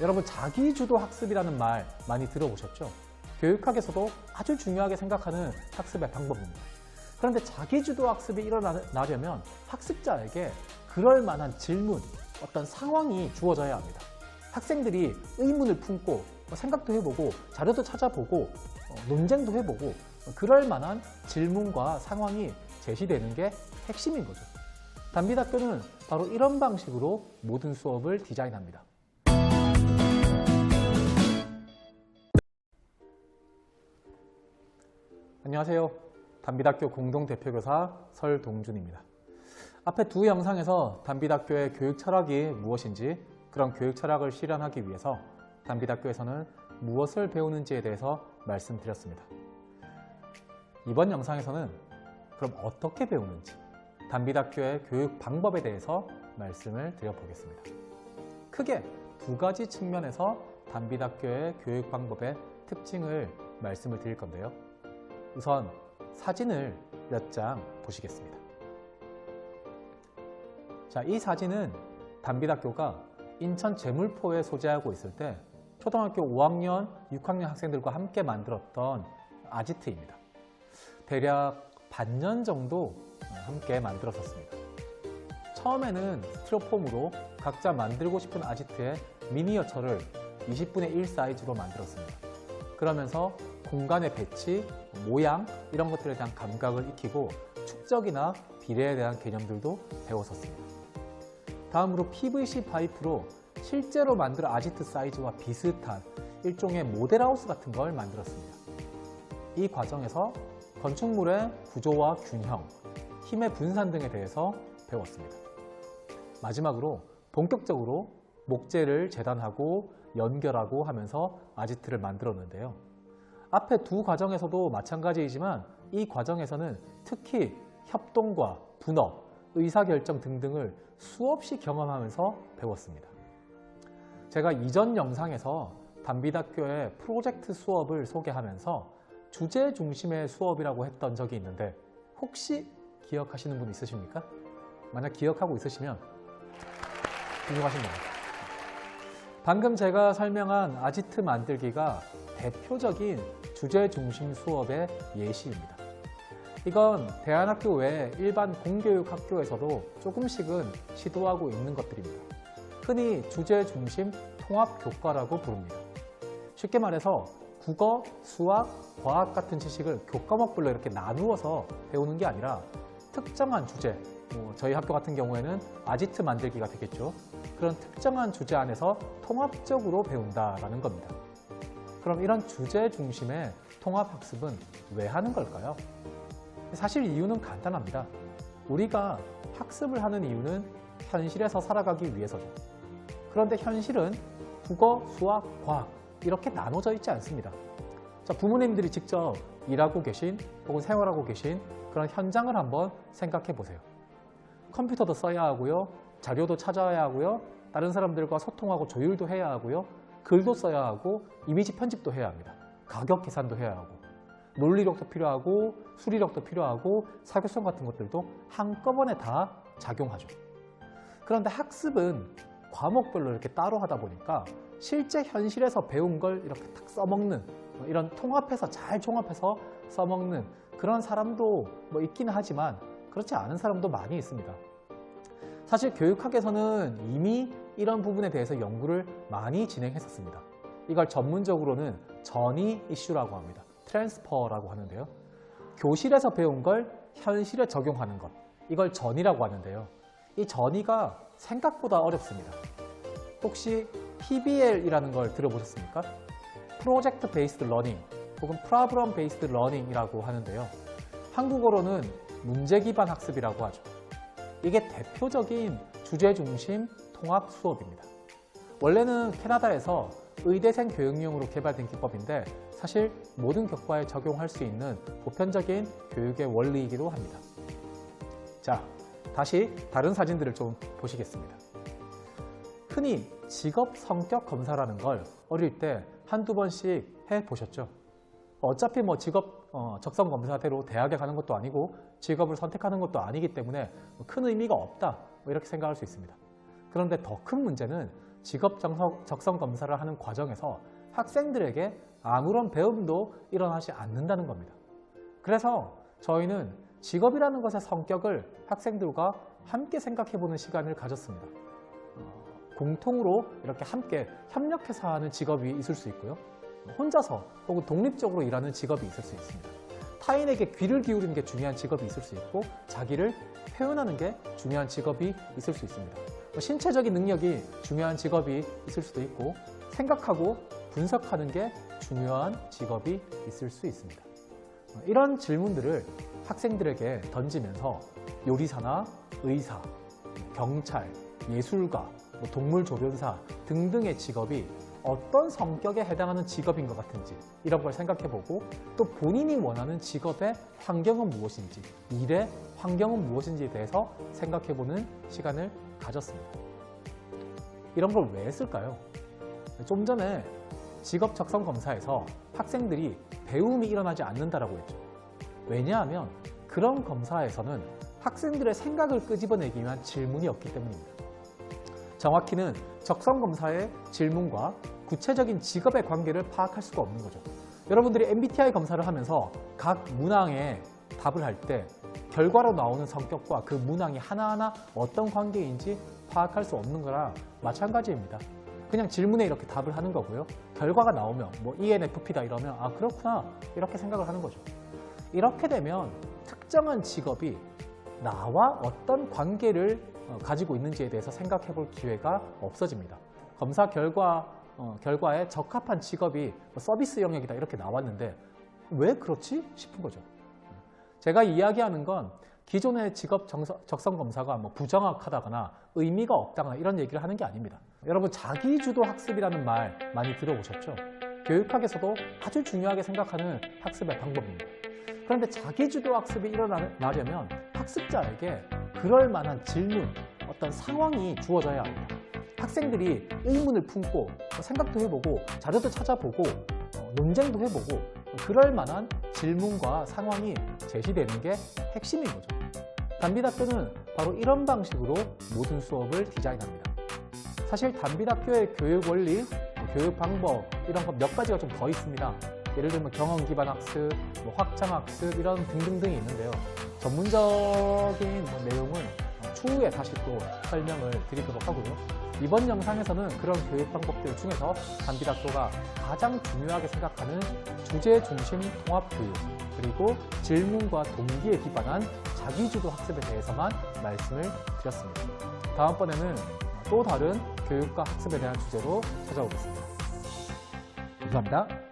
여러분 자기주도 학습이라는 말 많이 들어보셨죠? 교육학에서도 아주 중요하게 생각하는 학습의 방법입니다. 그런데 자기주도 학습이 일어나려면 학습자에게 그럴 만한 질문, 어떤 상황이 주어져야 합니다. 학생들이 의문을 품고 생각도 해보고 자료도 찾아보고 논쟁도 해보고 그럴 만한 질문과 상황이 제시되는 게 핵심인 거죠. 단비학교는 바로 이런 방식으로 모든 수업을 디자인합니다. 안녕하세요. 단비학교 공동대표교사 설동준입니다. 앞에 두 영상에서 단비학교의 교육 철학이 무엇인지, 그런 교육 철학을 실현하기 위해서 단비학교에서는 무엇을 배우는지에 대해서 말씀드렸습니다. 이번 영상에서는 그럼 어떻게 배우는지, 단비학교의 교육 방법에 대해서 말씀을 드려보겠습니다. 크게 두 가지 측면에서 단비학교의 교육 방법의 특징을 말씀을 드릴 건데요. 우선 사진을 몇 장 보시겠습니다. 자, 이 사진은 단비학교가 인천 제물포에 소재하고 있을 때 초등학교 5학년, 6학년 학생들과 함께 만들었던 아지트입니다. 대략 반년 정도 함께 만들었었습니다. 처음에는 스티로폼으로 각자 만들고 싶은 아지트의 미니어처를 20분의 1 사이즈로 만들었습니다. 그러면서 공간의 배치, 모양 이런 것들에 대한 감각을 익히고 축적이나 비례에 대한 개념들도 배웠었습니다. 다음으로 PVC 파이프로 실제로 만든 아지트 사이즈와 비슷한 일종의 모델하우스 같은 걸 만들었습니다. 이 과정에서 건축물의 구조와 균형, 힘의 분산 등에 대해서 배웠습니다. 마지막으로 본격적으로 목재를 재단하고 연결하고 하면서 아지트를 만들었는데요. 앞에 두 과정에서도 마찬가지이지만 이 과정에서는 특히 협동과 분업, 의사결정 등등을 수없이 경험하면서 배웠습니다. 제가 이전 영상에서 단비학교의 프로젝트 수업을 소개하면서 주제 중심의 수업이라고 했던 적이 있는데 혹시 기억하시는 분 있으십니까? 만약 기억하고 있으시면 훌륭하십니다. 방금 제가 설명한 아지트 만들기가 대표적인 주제 중심 수업의 예시입니다. 이건 대안학교 외에 일반 공교육 학교에서도 조금씩은 시도하고 있는 것들입니다. 흔히 주제 중심 통합 교과라고 부릅니다. 쉽게 말해서 국어, 수학, 과학 같은 지식을 교과목별로 이렇게 나누어서 배우는 게 아니라 특정한 주제, 저희 학교 같은 경우에는 아지트 만들기가 되겠죠. 그런 특정한 주제 안에서 통합적으로 배운다라는 겁니다. 그럼 이런 주제 중심의 통합학습은 왜 하는 걸까요? 사실 이유는 간단합니다. 우리가 학습을 하는 이유는 현실에서 살아가기 위해서죠. 그런데 현실은 국어, 수학, 과학 이렇게 나눠져 있지 않습니다. 자, 부모님들이 직접 일하고 계신 혹은 생활하고 계신 그런 현장을 한번 생각해 보세요. 컴퓨터도 써야 하고요. 자료도 찾아야 하고요. 다른 사람들과 소통하고 조율도 해야 하고요. 글도 써야 하고 이미지 편집도 해야 합니다. 가격 계산도 해야 하고 논리력도 필요하고 수리력도 필요하고 사교성 같은 것들도 한꺼번에 다 작용하죠. 그런데 학습은 과목별로 이렇게 따로 하다 보니까 실제 현실에서 배운 걸 이렇게 탁 써먹는 이런 통합해서 잘 종합해서 써먹는 그런 사람도 있긴 하지만 그렇지 않은 사람도 많이 있습니다. 사실 교육학에서는 이미 이런 부분에 대해서 연구를 많이 진행했었습니다. 이걸 전문적으로는 전이 이슈라고 합니다. 트랜스퍼라고 하는데요. 교실에서 배운 걸 현실에 적용하는 것, 이걸 전이라고 하는데요. 이 전이가 생각보다 어렵습니다. 혹시 PBL이라는 걸 들어보셨습니까? 프로젝트 베이스드 러닝 혹은 프로블럼 베이스드 러닝이라고 하는데요. 한국어로는 문제 기반 학습이라고 하죠. 이게 대표적인 주제 중심 통합 수업입니다. 원래는 캐나다에서 의대생 교육용으로 개발된 기법인데 사실 모든 교과에 적용할 수 있는 보편적인 교육의 원리이기도 합니다. 자, 다시 다른 사진들을 좀 보시겠습니다. 흔히 직업 성격 검사라는 걸 어릴 때 한두 번씩 해보셨죠? 어차피 직업 적성 검사대로 대학에 가는 것도 아니고 직업을 선택하는 것도 아니기 때문에 큰 의미가 없다 이렇게 생각할 수 있습니다. 그런데 더 큰 문제는 직업 적성 검사를 하는 과정에서 학생들에게 아무런 배움도 일어나지 않는다는 겁니다. 그래서 저희는 직업이라는 것의 성격을 학생들과 함께 생각해보는 시간을 가졌습니다. 공통으로 이렇게 함께 협력해서 하는 직업이 있을 수 있고요. 혼자서 혹은 독립적으로 일하는 직업이 있을 수 있습니다. 타인에게 귀를 기울이는 게 중요한 직업이 있을 수 있고 자기를 표현하는 게 중요한 직업이 있을 수 있습니다. 신체적인 능력이 중요한 직업이 있을 수도 있고 생각하고 분석하는 게 중요한 직업이 있을 수 있습니다. 이런 질문들을 학생들에게 던지면서 요리사나 의사, 경찰, 예술가, 동물조련사 등등의 직업이 어떤 성격에 해당하는 직업인 것 같은지 이런 걸 생각해보고 또 본인이 원하는 직업의 환경은 무엇인지, 일의 환경은 무엇인지에 대해서 생각해보는 시간을 가졌습니다. 이런 걸 왜 했을까요? 좀 전에 직업 적성 검사에서 학생들이 배움이 일어나지 않는다라고 했죠. 왜냐하면 그런 검사에서는 학생들의 생각을 끄집어내기 위한 질문이 없기 때문입니다. 정확히는 적성 검사의 질문과 구체적인 직업의 관계를 파악할 수가 없는 거죠. 여러분들이 MBTI 검사를 하면서 각 문항에 답을 할 때 결과로 나오는 성격과 그 문항이 하나하나 어떤 관계인지 파악할 수 없는 거랑 마찬가지입니다. 그냥 질문에 이렇게 답을 하는 거고요. 결과가 나오면 뭐 ENFP다 이러면 아 그렇구나 이렇게 생각을 하는 거죠. 이렇게 되면 특정한 직업이 나와 어떤 관계를 가지고 있는지에 대해서 생각해 볼 기회가 없어집니다. 검사 결과에 적합한 직업이 서비스 영역이다 이렇게 나왔는데 왜 그렇지 싶은 거죠. 제가 이야기하는 건 기존의 직업 적성 검사가 뭐 부정확하다거나 의미가 없다거나 이런 얘기를 하는 게 아닙니다. 여러분 자기주도 학습이라는 말 많이 들어보셨죠? 교육학에서도 아주 중요하게 생각하는 학습의 방법입니다. 그런데 자기주도 학습이 일어나려면 학습자에게 그럴 만한 질문, 어떤 상황이 주어져야 합니다. 학생들이 의문을 품고 생각도 해보고 자료도 찾아보고 논쟁도 해보고 그럴 만한 질문과 상황이 제시되는 게 핵심인 거죠. 단비닥교는 바로 이런 방식으로 모든 수업을 디자인합니다. 사실 단비닥교의 교육 원리, 교육 방법 이런 거 몇 가지가 좀 더 있습니다. 예를 들면 경험 기반 학습, 확장 학습 이런 등등등이 있는데요. 전문적인 내용은 추후에 다시 또 설명을 드리도록 하고요. 이번 영상에서는 그런 교육 방법들 중에서 단비닥교가 가장 중요하게 생각하는 주제 중심 통합 교육 그리고 질문과 동기에 기반한 자기주도 학습에 대해서만 말씀을 드렸습니다. 다음번에는 또 다른 교육과 학습에 대한 주제로 찾아오겠습니다. 감사합니다.